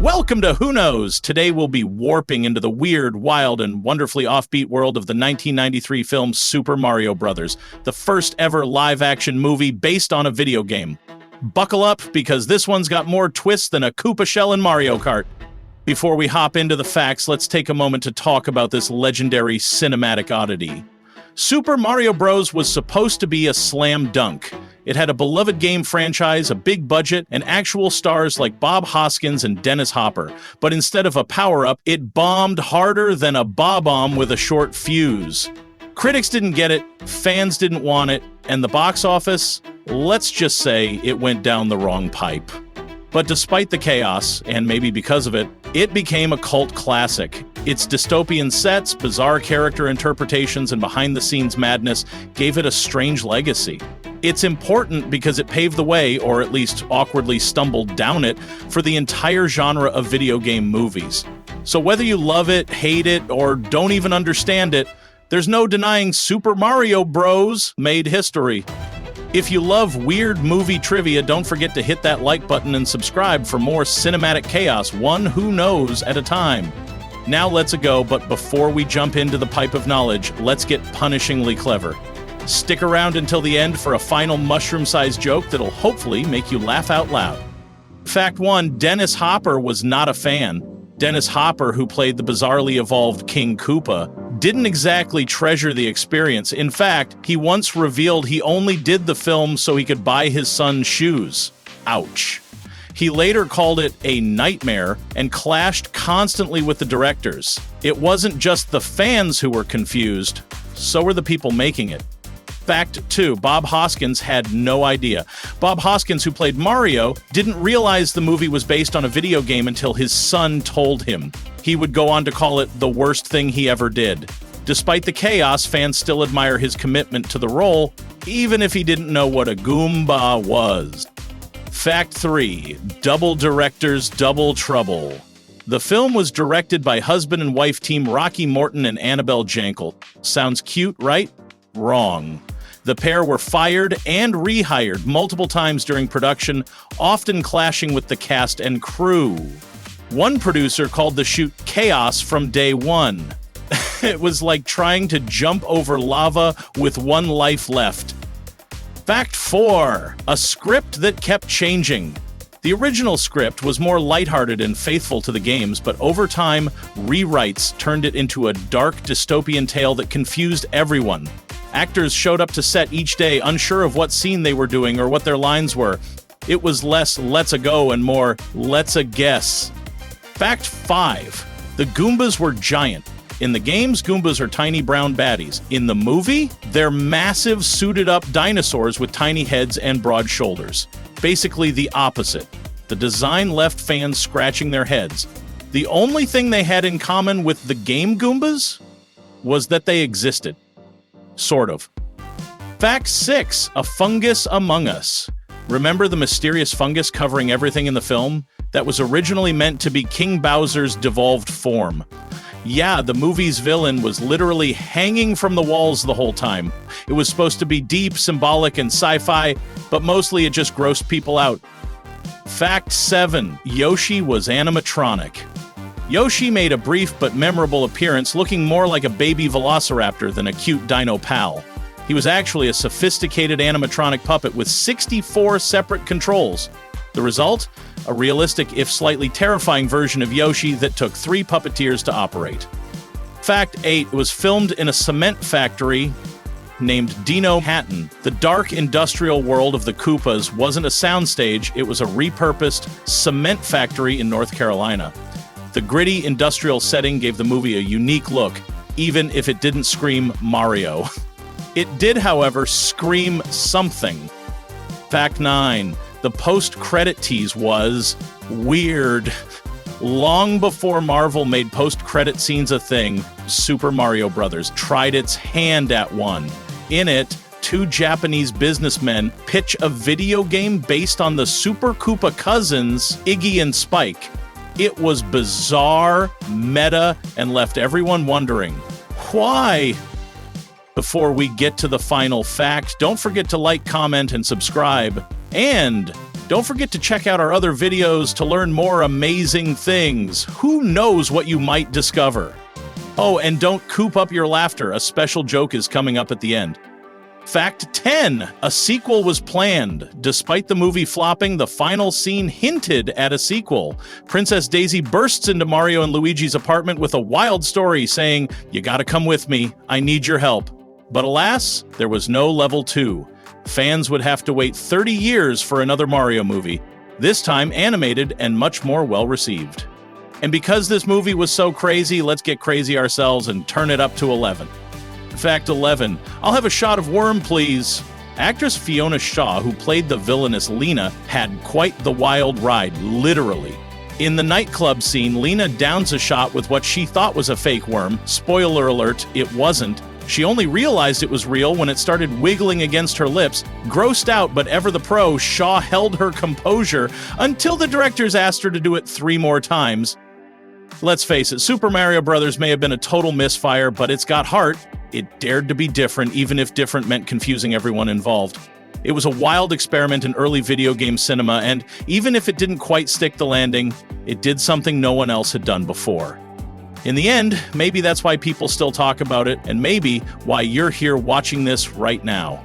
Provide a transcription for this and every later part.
Welcome to Who Knows? Today we'll be warping into the weird, wild, and wonderfully offbeat world of the 1993 film Super Mario Bros., the first ever live-action movie based on a video game. Buckle up, because this one's got more twists than a Koopa shell in Mario Kart. Before we hop into the facts, let's take a moment to talk about this legendary cinematic oddity. Super Mario Bros. Was supposed to be a slam dunk. It had a beloved game franchise, a big budget, and actual stars like Bob Hoskins and Dennis Hopper. But instead of a power-up, it bombed harder than a bob-omb with a short fuse. Critics didn't get it, fans didn't want it, and the box office, let's just say it went down the wrong pipe. But despite the chaos, and maybe because of it, it became a cult classic. Its dystopian sets, bizarre character interpretations, and behind-the-scenes madness gave it a strange legacy. It's important because it paved the way, or at least awkwardly stumbled down it, for the entire genre of video game movies. So whether you love it, hate it, or don't even understand it, there's no denying Super Mario Bros. Made history. If you love weird movie trivia, don't forget to hit that like button and subscribe for more cinematic chaos, one Who Knows at a time. Now let's go, but before we jump into the pipe of knowledge, let's get punishingly clever. Stick around until the end for a final mushroom-sized joke that'll hopefully make you laugh out loud. Fact 1, Dennis Hopper was not a fan. Dennis Hopper, who played the bizarrely evolved King Koopa, didn't exactly treasure the experience. In fact, he once revealed he only did the film so he could buy his son shoes. Ouch. He later called it a nightmare and clashed constantly with the directors. It wasn't just the fans who were confused, so were the people making it. Fact 2, Bob Hoskins had no idea. Bob Hoskins, who played Mario, didn't realize the movie was based on a video game until his son told him. He would go on to call it the worst thing he ever did. Despite the chaos, fans still admire his commitment to the role, even if he didn't know what a Goomba was. Fact 3, double directors, double trouble. The film was directed by husband and wife team Rocky Morton and Annabelle Jankel. Sounds cute, right? Wrong. The pair were fired and rehired multiple times during production, often clashing with the cast and crew. One producer called the shoot chaos from day one. It was like trying to jump over lava with one life left. Fact 4, a script that kept changing. The original script was more lighthearted and faithful to the games, but over time, rewrites turned it into a dark dystopian tale that confused everyone. Actors showed up to set each day unsure of what scene they were doing or what their lines were. It was less let's-a go and more let's-a guess. Fact 5, the Goombas were giant. In the games, Goombas are tiny brown baddies. In the movie, they're massive suited-up dinosaurs with tiny heads and broad shoulders. Basically the opposite. The design left fans scratching their heads. The only thing they had in common with the game Goombas was that they existed. Sort of. Fact 6, a fungus among us. Remember the mysterious fungus covering everything in the film? That was originally meant to be King Bowser's devolved form. Yeah, the movie's villain was literally hanging from the walls the whole time. It was supposed to be deep, symbolic, and sci-fi, but mostly it just grossed people out. Fact 7, Yoshi was animatronic. Yoshi made a brief but memorable appearance, looking more like a baby velociraptor than a cute dino pal. He was actually a sophisticated animatronic puppet with 64 separate controls. The result? A realistic, if slightly terrifying version of Yoshi that took 3 puppeteers to operate. Fact 8, it was filmed in a cement factory named Dinohattan. The dark industrial world of the Koopas wasn't a soundstage, it was a repurposed cement factory in North Carolina. The gritty industrial setting gave the movie a unique look, even if it didn't scream Mario. It did, however, scream something. Fact 9, the post-credit tease was weird. Long before Marvel made post-credit scenes a thing, Super Mario Bros. Tried its hand at one. In it, 2 Japanese businessmen pitch a video game based on the Super Koopa cousins, Iggy and Spike. It was bizarre, meta, and left everyone wondering, why? Before we get to the final fact, don't forget to like, comment, and subscribe. And Don't forget to check out our other videos to learn more amazing things. Who knows what you might discover? Oh, and don't coop up your laughter. A special joke is coming up at the end. Fact 10. A sequel was planned. Despite the movie flopping, the final scene hinted at a sequel. Princess Daisy bursts into Mario and Luigi's apartment with a wild story saying, "You gotta come with me. I need your help." But alas, there was no level 2. Fans would have to wait 30 years for another Mario movie, this time animated and much more well-received. And because this movie was so crazy, let's get crazy ourselves and turn it up to 11. Fact 11. I'll have a shot of worm, please. Actress Fiona Shaw, who played the villainous Lena, had quite the wild ride, literally. In the nightclub scene, Lena downs a shot with what she thought was a fake worm. Spoiler alert, it wasn't. She only realized it was real when it started wiggling against her lips. Grossed out, but ever the pro, Shaw held her composure until the directors asked her to do it 3 more times. Let's face it, Super Mario Bros. May have been a total misfire, but it's got heart. It dared to be different, even if different meant confusing everyone involved. It was a wild experiment in early video game cinema, and even if it didn't quite stick the landing, it did something no one else had done before. In the end, maybe that's why people still talk about it, and maybe why you're here watching this right now.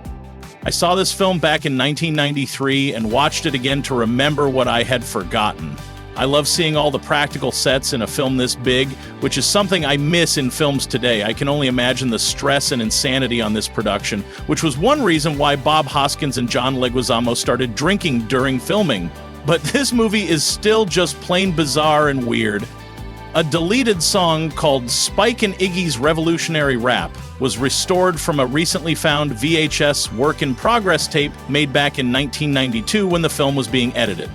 I saw this film back in 1993 and watched it again to remember what I had forgotten. I love seeing all the practical sets in a film this big, which is something I miss in films today. I can only imagine the stress and insanity on this production, which was one reason why Bob Hoskins and John Leguizamo started drinking during filming. But this movie is still just plain bizarre and weird. A deleted song called Spike and Iggy's Revolutionary Rap was restored from a recently found VHS work-in-progress tape made back in 1992 when the film was being edited.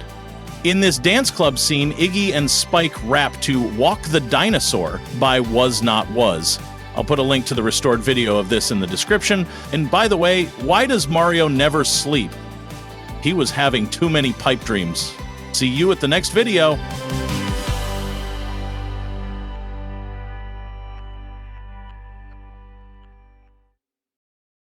In this dance club scene, Iggy and Spike rap to Walk the Dinosaur by Was Not Was. I'll put a link to the restored video of this in the description. And by the way, why does Mario never sleep? He was having too many pipe dreams. See you at the next video.